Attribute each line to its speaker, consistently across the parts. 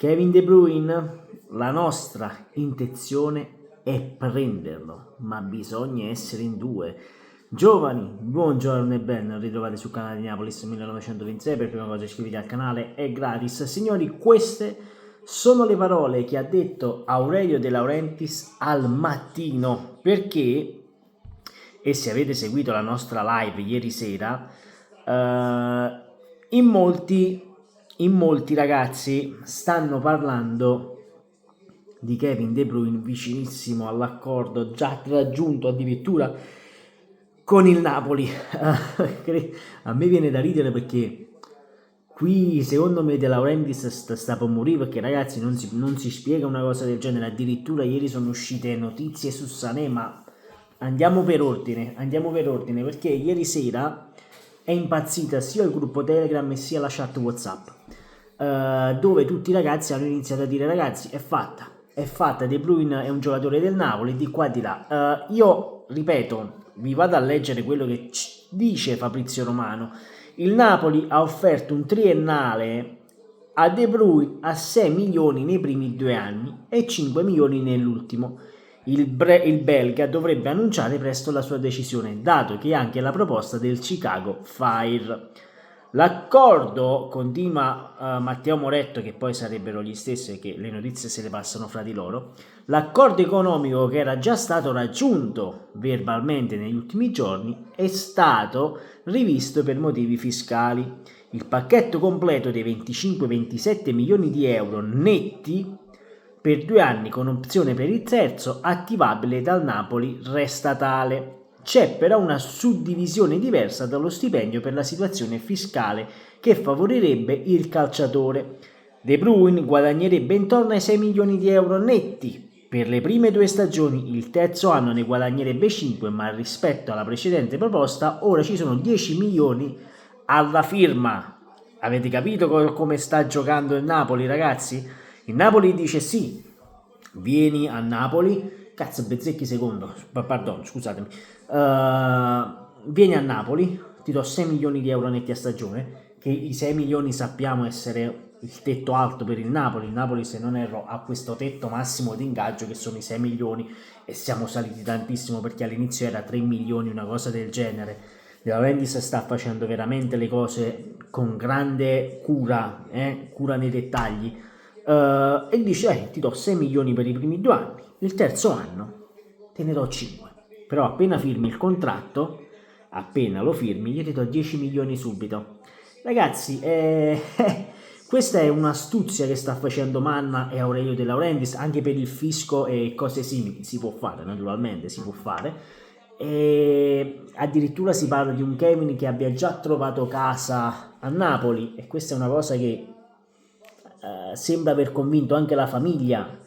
Speaker 1: Kevin De Bruyne, la nostra intenzione è prenderlo, ma bisogna essere in due. Giovani, buongiorno e ben ritrovati sul canale di Napolis 1926. Per prima cosa iscrivetevi al canale, è gratis. Signori, queste sono le parole che ha detto Aurelio De Laurentiis al mattino, perché, e se avete seguito la nostra live ieri sera, in molti ragazzi stanno parlando di Kevin De Bruyne vicinissimo all'accordo già raggiunto addirittura con il Napoli. A me viene da ridere perché qui secondo me De Laurentiis sta per morire, perché ragazzi non si spiega una cosa del genere. Addirittura ieri sono uscite notizie su Sané, ma andiamo per ordine, perché ieri sera è impazzita sia il gruppo Telegram e sia la chat WhatsApp, dove tutti i ragazzi hanno iniziato a dire: ragazzi, è fatta, De Bruyne è un giocatore del Napoli, di qua di là. Io ripeto, vi vado a leggere quello che dice Fabrizio Romano. Il Napoli ha offerto un triennale a De Bruyne a 6 milioni nei primi 2 anni e 5 milioni nell'ultimo. Il belga dovrebbe annunciare presto la sua decisione, dato che anche la proposta del Chicago Fire. L'accordo, continua Matteo Moretto, che poi sarebbero gli stessi, che le notizie se le passano fra di loro, l'accordo economico che era già stato raggiunto verbalmente negli ultimi giorni è stato rivisto per motivi fiscali. Il pacchetto completo dei 25-27 milioni di euro netti per 2 anni con opzione per il terzo attivabile dal Napoli resta tale. C'è però una suddivisione diversa dallo stipendio per la situazione fiscale che favorirebbe il calciatore. De Bruyne guadagnerebbe intorno ai 6 milioni di euro netti per le prime 2 stagioni, il terzo anno ne guadagnerebbe 5, ma rispetto alla precedente proposta ora ci sono 10 milioni alla firma. Avete capito come sta giocando il Napoli, ragazzi? Il Napoli dice: sì, vieni a Napoli, cazzo Bezzecchi secondo, pardon, scusatemi, vieni a Napoli, ti do 6 milioni di euro netti a stagione, che i 6 milioni sappiamo essere il tetto alto per il Napoli, se non erro ha questo tetto massimo di ingaggio che sono i 6 milioni e siamo saliti tantissimo, perché all'inizio era 3 milioni, una cosa del genere. De Laurentiis sta facendo veramente le cose con grande cura nei dettagli. E dice: ti do 6 milioni per i primi 2 anni, il terzo anno te ne do 5, però appena firmi il contratto, appena lo firmi, io ti do 10 milioni subito. Ragazzi, questa è un'astuzia che sta facendo Manna e Aurelio De Laurentiis, anche per il fisco e cose simili. Si può fare, naturalmente si può fare, e addirittura si parla di un Kevin che abbia già trovato casa a Napoli, e questa è una cosa che sembra aver convinto anche la famiglia.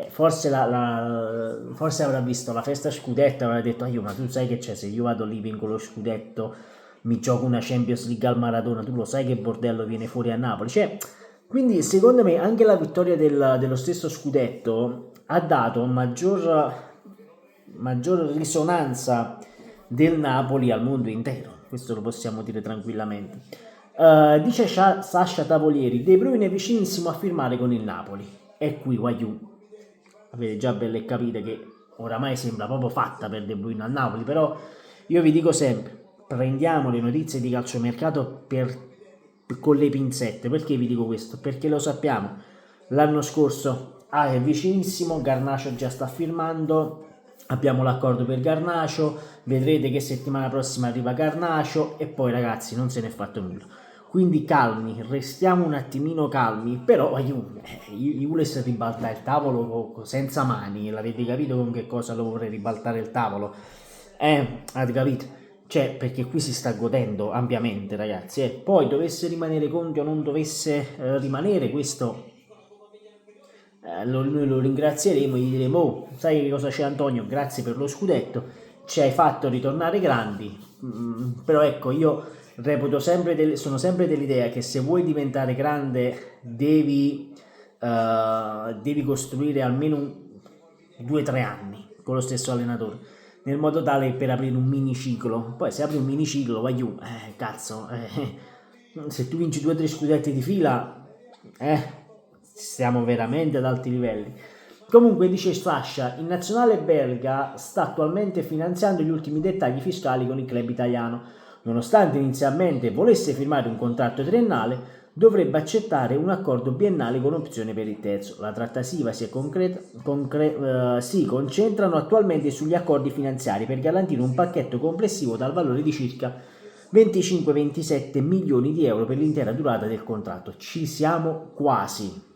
Speaker 1: Forse avrà visto la festa scudetto e avrà detto: io, ma tu sai che c'è, se io vado lì vinco lo scudetto, mi gioco una Champions League al Maradona, tu lo sai che bordello viene fuori a Napoli. Quindi secondo me anche la vittoria dello stesso scudetto ha dato maggior risonanza del Napoli al mondo intero, questo lo possiamo dire tranquillamente. Dice Sasha Tavolieri: De Bruyne è vicinissimo a firmare con il Napoli. E qui Guaiù, avete già belle capite che oramai sembra proprio fatta per De Bruyne al Napoli. Però io vi dico sempre, prendiamo le notizie di calciomercato con le pinzette. Perché vi dico questo? Perché lo sappiamo, l'anno scorso è vicinissimo, Garnacho già sta firmando, abbiamo l'accordo per Garnacho, vedrete che settimana prossima arriva Garnacho, e poi ragazzi non se n'è fatto nulla. Quindi calmi, restiamo un attimino calmi. Però io volessi ribaltare il tavolo senza mani, l'avete capito con che cosa lo vorrei ribaltare il tavolo? Avete capito? Perché qui si sta godendo ampiamente, ragazzi. Poi dovesse rimanere Conte o non dovesse rimanere, questo noi lo ringrazieremo, gli diremo: oh, sai che cosa c'è Antonio, grazie per lo scudetto, ci hai fatto ritornare grandi. Però ecco, io reputo sono sempre dell'idea che se vuoi diventare grande devi costruire almeno 2-3 anni con lo stesso allenatore, nel modo tale per aprire un miniciclo. Poi se apri un miniciclo vai giù, cazzo, se tu vinci 2-3 scudetti di fila, Siamo veramente ad alti livelli. Comunque dice Sasha, il nazionale belga sta attualmente finanziando gli ultimi dettagli fiscali con il club italiano. Nonostante inizialmente volesse firmare un contratto triennale, dovrebbe accettare un accordo biennale con opzione per il terzo. La trattativa si concentrano attualmente sugli accordi finanziari per garantire un pacchetto complessivo dal valore di circa 25-27 milioni di euro per l'intera durata del contratto. Ci siamo quasi.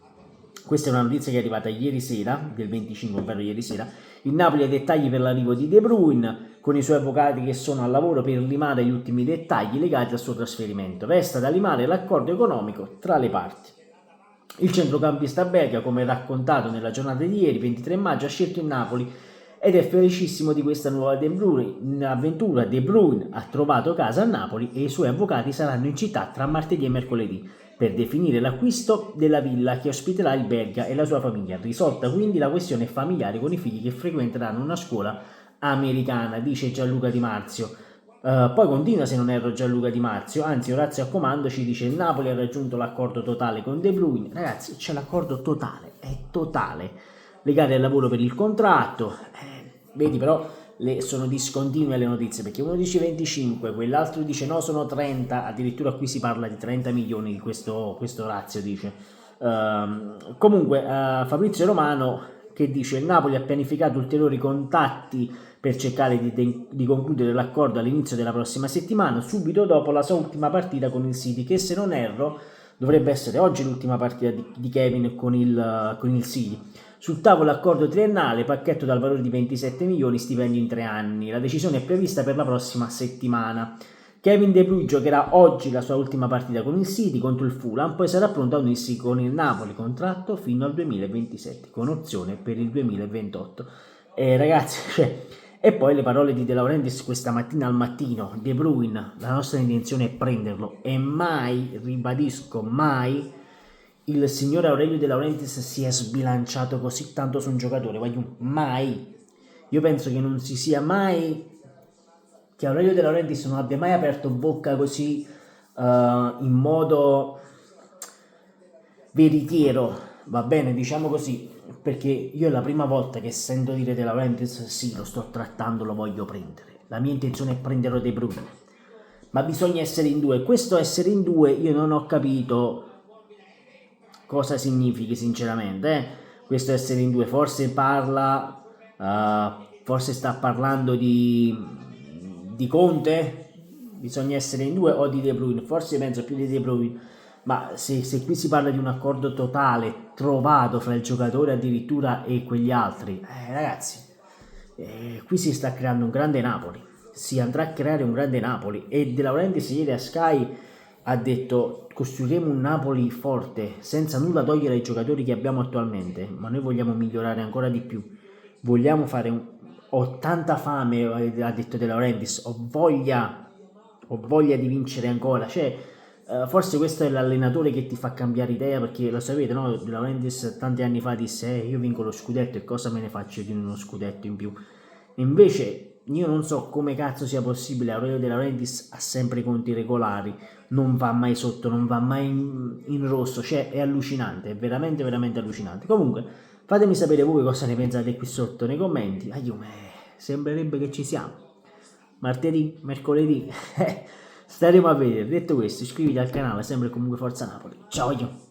Speaker 1: Questa è una notizia che è arrivata ieri sera, del 25, ovvero ieri sera. Il Napoli ha dettagli per l'arrivo di De Bruyne, con i suoi avvocati che sono al lavoro per limare gli ultimi dettagli legati al suo trasferimento. Resta da limare l'accordo economico tra le parti. Il centrocampista belga, come raccontato nella giornata di ieri, 23 maggio, ha scelto il Napoli ed è felicissimo di questa nuova avventura. De Bruyne ha trovato casa a Napoli e i suoi avvocati saranno in città tra martedì e mercoledì per definire l'acquisto della villa che ospiterà il belga e la sua famiglia. Risolta quindi la questione familiare con i figli che frequenteranno una scuola americana, dice Gianluca Di Marzio. Poi continua, se non erro, Gianluca Di Marzio, anzi Orazio Accomando ci dice: il Napoli ha raggiunto l'accordo totale con De Bruyne. Ragazzi, c'è l'accordo totale, è totale, legati al lavoro per il contratto. Vedi però, sono discontinue le notizie, perché uno dice 25, quell'altro dice no, sono 30, addirittura qui si parla di 30 milioni di questo Orazio dice. Comunque Fabrizio Romano che dice: il Napoli ha pianificato ulteriori contatti per cercare di concludere l'accordo all'inizio della prossima settimana, subito dopo la sua ultima partita con il City, che se non erro dovrebbe essere oggi l'ultima partita di Kevin con il City. Sul tavolo accordo triennale, pacchetto dal valore di 27 milioni, stipendi in 3 anni. La decisione è prevista per la prossima settimana. Kevin De Bruyne giocherà oggi la sua ultima partita con il City contro il Fulham, poi sarà pronto a unirsi con il Napoli, contratto fino al 2027, con opzione per il 2028. Ragazzi, e poi le parole di De Laurentiis questa mattina al mattino: De Bruyne, la nostra intenzione è prenderlo e mai, ribadisco, mai il signore Aurelio De Laurentiis si è sbilanciato così tanto su un giocatore, mai. Io penso che non si sia mai, che Aurelio De Laurentiis non abbia mai aperto bocca così in modo veritiero, va bene, diciamo così, perché io è la prima volta che sento dire De Laurentiis: sì, lo sto trattando, lo voglio prendere, la mia intenzione è prenderlo De Bruyne, ma bisogna essere in due. Questo essere in due io non ho capito cosa significhi sinceramente. Questo essere in due, forse parla, forse sta parlando di Conte, bisogna essere in due, o di De Bruyne, forse penso più di De Bruyne. Ma se qui si parla di un accordo totale trovato fra il giocatore addirittura e quegli altri, ragazzi, qui si sta creando un grande Napoli, si andrà a creare un grande Napoli. E De Laurentiis ieri a Sky ha detto: costruiremo un Napoli forte, senza nulla togliere ai giocatori che abbiamo attualmente, ma noi vogliamo migliorare ancora di più, vogliamo fare ho tanta fame, ha detto De Laurentiis, ho voglia di vincere ancora. Forse questo è l'allenatore che ti fa cambiare idea, perché lo sapete, no? De Laurentiis tanti anni fa disse: io vinco lo scudetto e cosa me ne faccio di uno scudetto in più. E invece io non so come cazzo sia possibile. Aurelio De Laurentiis ha sempre i conti regolari, non va mai sotto, non va mai in rosso, è allucinante, è veramente veramente allucinante. Comunque fatemi sapere voi cosa ne pensate qui sotto nei commenti. Sembrerebbe che ci siamo. Martedì, mercoledì, staremo a vedere. Detto questo, iscriviti al canale, sempre comunque Forza Napoli. Ciao!